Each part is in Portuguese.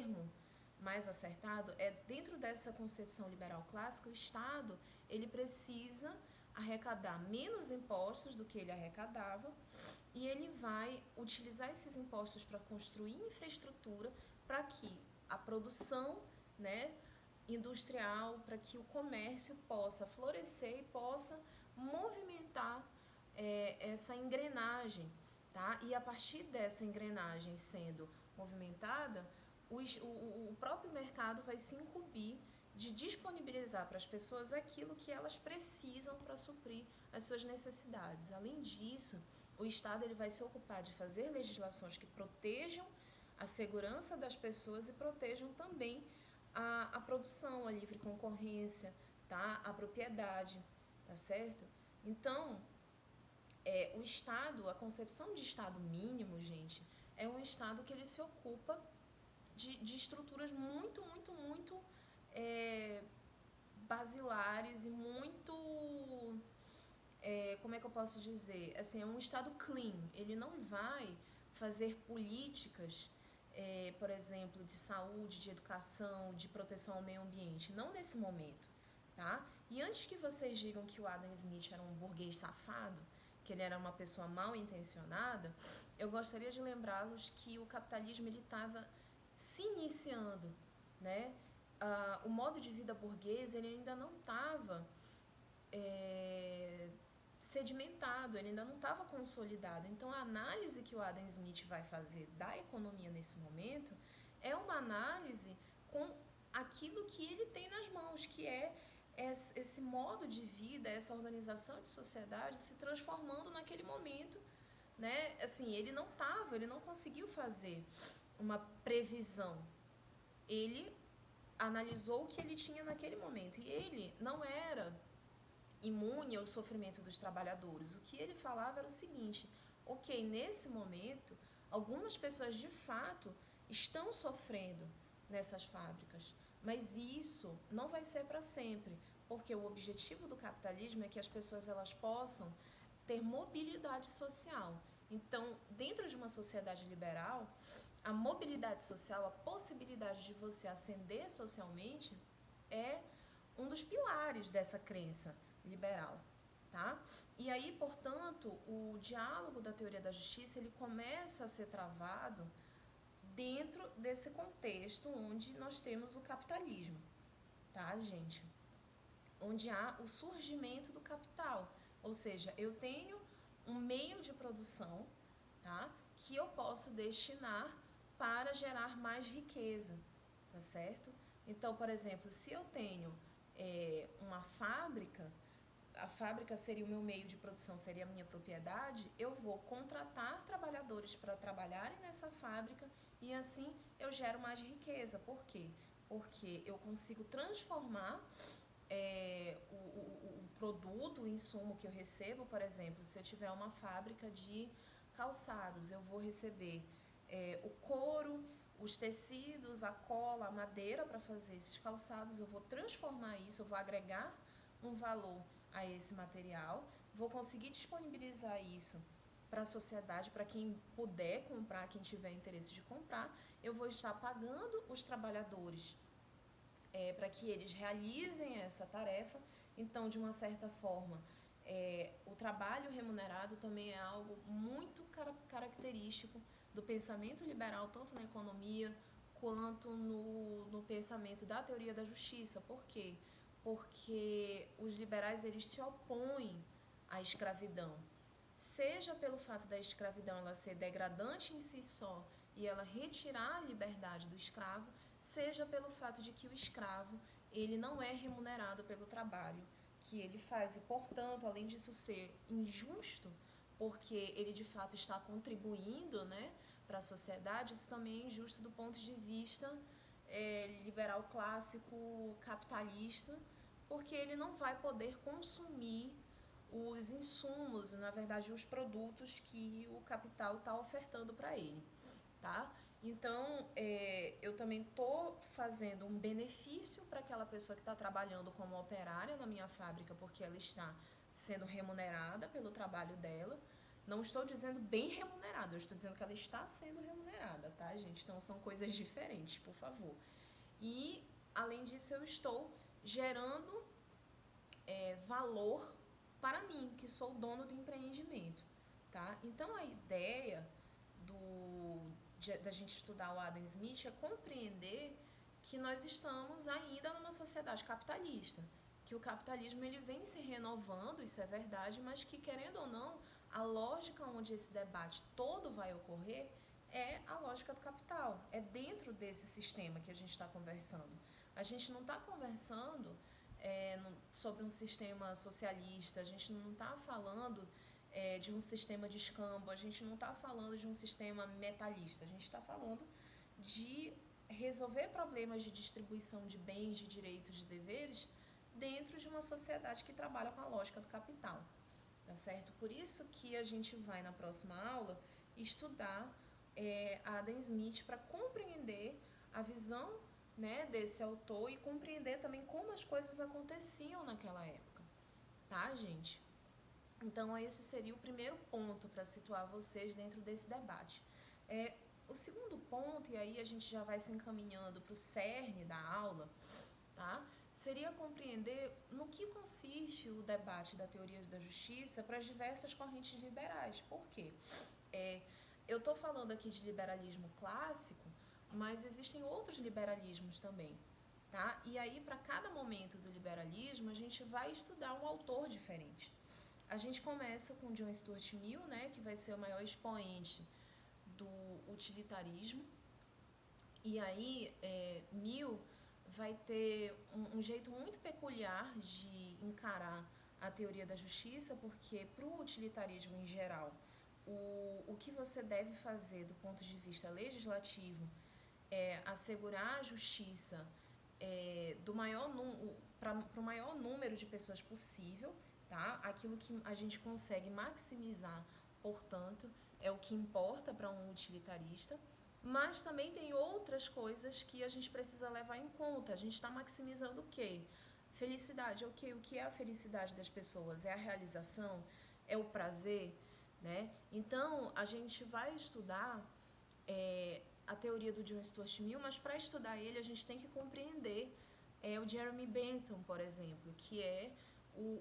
termo mais acertado é, dentro dessa concepção liberal clássica, o Estado ele precisa arrecadar menos impostos do que ele arrecadava e ele vai utilizar esses impostos para construir infraestrutura para que a produção, né, industrial, para que o comércio possa florescer e possa movimentar essa engrenagem, tá? E a partir dessa engrenagem sendo movimentada, o próprio mercado vai se incumbir de disponibilizar para as pessoas aquilo que elas precisam para suprir as suas necessidades. Além disso, o Estado ele vai se ocupar de fazer legislações que protejam a segurança das pessoas e protejam também a produção, a livre concorrência, tá? A propriedade, tá certo? Então, o Estado, a concepção de Estado mínimo, gente, é um Estado que ele se ocupa de estruturas muito basilares e muito, como é que eu posso dizer? Assim, é um Estado clean. Ele não vai fazer políticas, por exemplo, de saúde, de educação, de proteção ao meio ambiente. Não nesse momento, tá? E antes que vocês digam que o Adam Smith era um burguês safado, que ele era uma pessoa mal intencionada, eu gostaria de lembrá-los que o capitalismo ele estava se iniciando, né? O modo de vida burguês ele ainda não estava sedimentado, ele ainda não estava consolidado. Então, a análise que o Adam Smith vai fazer da economia nesse momento é uma análise com aquilo que ele tem nas mãos, que é esse modo de vida, essa organização de sociedade se transformando naquele momento, né? Assim, ele não conseguiu fazer uma previsão. Ele analisou o que ele tinha naquele momento e ele não era imune ao sofrimento dos trabalhadores. O que ele falava era o seguinte: ok, nesse momento, algumas pessoas de fato estão sofrendo nessas fábricas, mas isso não vai ser para sempre, porque o objetivo do capitalismo é que as pessoas elas possam ter mobilidade social. Então, dentro de uma sociedade liberal, a mobilidade social, a possibilidade de você ascender socialmente é um dos pilares dessa crença liberal, tá? E aí, portanto, o diálogo da teoria da justiça, ele começa a ser travado dentro desse contexto onde nós temos o capitalismo, tá, gente? Onde há o surgimento do capital, ou seja, eu tenho um meio de produção, tá, que eu posso destinar para gerar mais riqueza, tá certo? Então, por exemplo, se eu tenho uma fábrica, a fábrica seria o meu meio de produção, seria a minha propriedade, eu vou contratar trabalhadores para trabalharem nessa fábrica e assim eu gero mais riqueza. Por quê? Porque eu consigo transformar o produto, o insumo que eu recebo. Por exemplo, se eu tiver uma fábrica de calçados, eu vou receber o couro, os tecidos, a cola, a madeira para fazer esses calçados, eu vou transformar isso, eu vou agregar um valor a esse material, vou conseguir disponibilizar isso para a sociedade, para quem puder comprar, quem tiver interesse de comprar, eu vou estar pagando os trabalhadores para que eles realizem essa tarefa. Então, de uma certa forma, o trabalho remunerado também é algo muito característico do pensamento liberal, tanto na economia quanto no pensamento da teoria da justiça. Por quê? Porque os liberais eles se opõem à escravidão, seja pelo fato da escravidão ela ser degradante em si só e ela retirar a liberdade do escravo, seja pelo fato de que o escravo ele não é remunerado pelo trabalho que ele faz e, portanto, além disso ser injusto, porque ele de fato está contribuindo, né, para a sociedade, isso também é injusto do ponto de vista liberal clássico capitalista, porque ele não vai poder consumir os insumos, na verdade os produtos que o capital está ofertando para ele, tá? Então, eu também estou fazendo um benefício para aquela pessoa que está trabalhando como operária na minha fábrica, porque ela está sendo remunerada pelo trabalho dela, Não estou dizendo bem remunerada, eu estou dizendo que ela está sendo remunerada, tá, gente? Então são coisas diferentes, por favor. E, além disso, eu estou gerando valor para mim, que sou o dono do empreendimento, tá? Então a ideia da gente estudar o Adam Smith é compreender que nós estamos ainda numa sociedade capitalista, que o capitalismo ele vem se renovando, isso é verdade, mas que, querendo ou não, a lógica onde esse debate todo vai ocorrer é a lógica do capital, é dentro desse sistema que a gente está conversando. A gente não está conversando sobre um sistema socialista, a gente não está falando de um sistema de escambo, a gente não está falando de um sistema metalista, a gente está falando de resolver problemas de distribuição de bens, de direitos, de deveres dentro de uma sociedade que trabalha com a lógica do capital, tá certo? Por isso que a gente vai na próxima aula estudar Adam Smith para compreender a visão, né, desse autor e compreender também como as coisas aconteciam naquela época, tá, gente? Então, esse seria o primeiro ponto para situar vocês dentro desse debate. O segundo ponto, e aí a gente já vai se encaminhando para o cerne da aula, tá? Seria compreender no que consiste o debate da teoria da justiça para as diversas correntes liberais. Por quê? Eu estou falando aqui de liberalismo clássico, mas existem outros liberalismos também, tá? E aí, para cada momento do liberalismo, a gente vai estudar um autor diferente. A gente começa com John Stuart Mill, né, que vai ser o maior expoente do utilitarismo. E aí, Mill vai ter um jeito muito peculiar de encarar a teoria da justiça, porque para o utilitarismo em geral, o que você deve fazer do ponto de vista legislativo é assegurar a justiça para o maior número de pessoas possível, tá? Aquilo que a gente consegue maximizar, portanto, é o que importa para um utilitarista, mas também tem outras coisas que a gente precisa levar em conta. A gente está maximizando o quê? Felicidade, o que é a felicidade das pessoas? É a realização? É o prazer? Né? Então, a gente vai estudar a teoria do John Stuart Mill, mas para estudar ele a gente tem que compreender o Jeremy Bentham, por exemplo, que é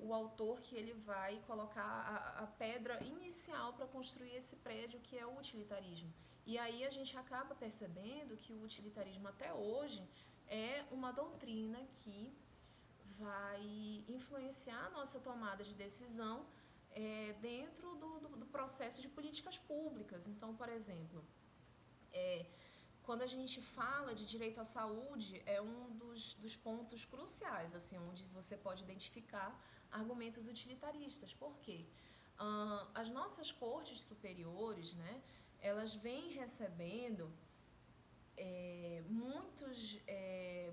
o autor que ele vai colocar a pedra inicial para construir esse prédio que é o utilitarismo. E aí a gente acaba percebendo que o utilitarismo até hoje é uma doutrina que vai influenciar a nossa tomada de decisão dentro do processo de políticas públicas. Então, por exemplo, quando a gente fala de direito à saúde, é um dos pontos cruciais, assim, onde você pode identificar argumentos utilitaristas. Por quê? As nossas cortes superiores, né, elas vêm recebendo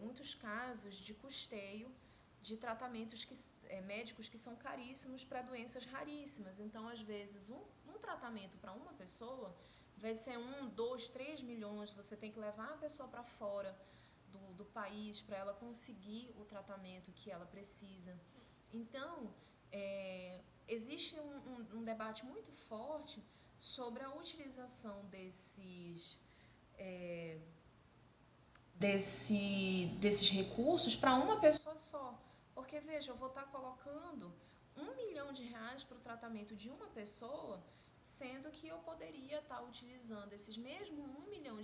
muitos casos de custeio de tratamentos médicos que são caríssimos para doenças raríssimas. Então, às vezes, um tratamento para uma pessoa vai ser 1, 2, 3 milhões, você tem que levar a pessoa para fora do país para ela conseguir o tratamento que ela precisa. Então, existe um debate muito forte sobre a utilização desses recursos para uma pessoa só. Porque, veja, eu vou estar colocando R$1 milhão para o tratamento de uma pessoa, sendo que eu poderia estar utilizando esses mesmos R$1 milhão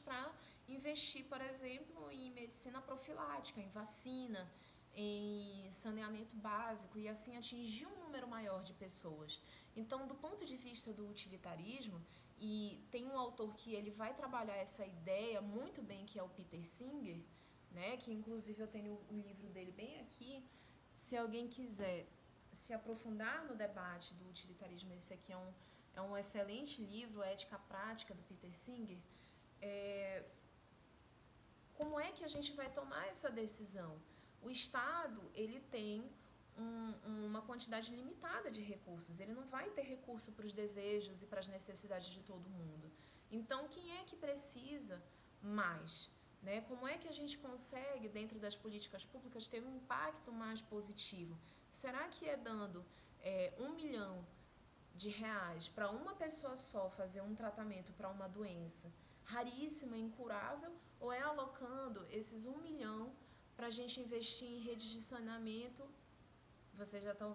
para investir, por exemplo, em medicina profilática, em vacina, em saneamento básico e assim atingir um número maior de pessoas. Então, do ponto de vista do utilitarismo, e tem um autor que ele vai trabalhar essa ideia muito bem, que é o Peter Singer, né, que inclusive eu tenho o livro dele bem aqui. Se alguém quiser se aprofundar no debate do utilitarismo, esse aqui é um excelente livro, Ética Prática, do Peter Singer. Como é que a gente vai tomar essa decisão? O Estado, ele tem uma quantidade limitada de recursos, ele não vai ter recurso para os desejos e para as necessidades de todo mundo. Então, quem é que precisa mais? Né? Como é que a gente consegue, dentro das políticas públicas, ter um impacto mais positivo? Será que é dando 1 milhão de reais para uma pessoa só fazer um tratamento para uma doença raríssima, incurável, ou é alocando esses 1 milhão para a gente investir em redes de saneamento? Vocês já estão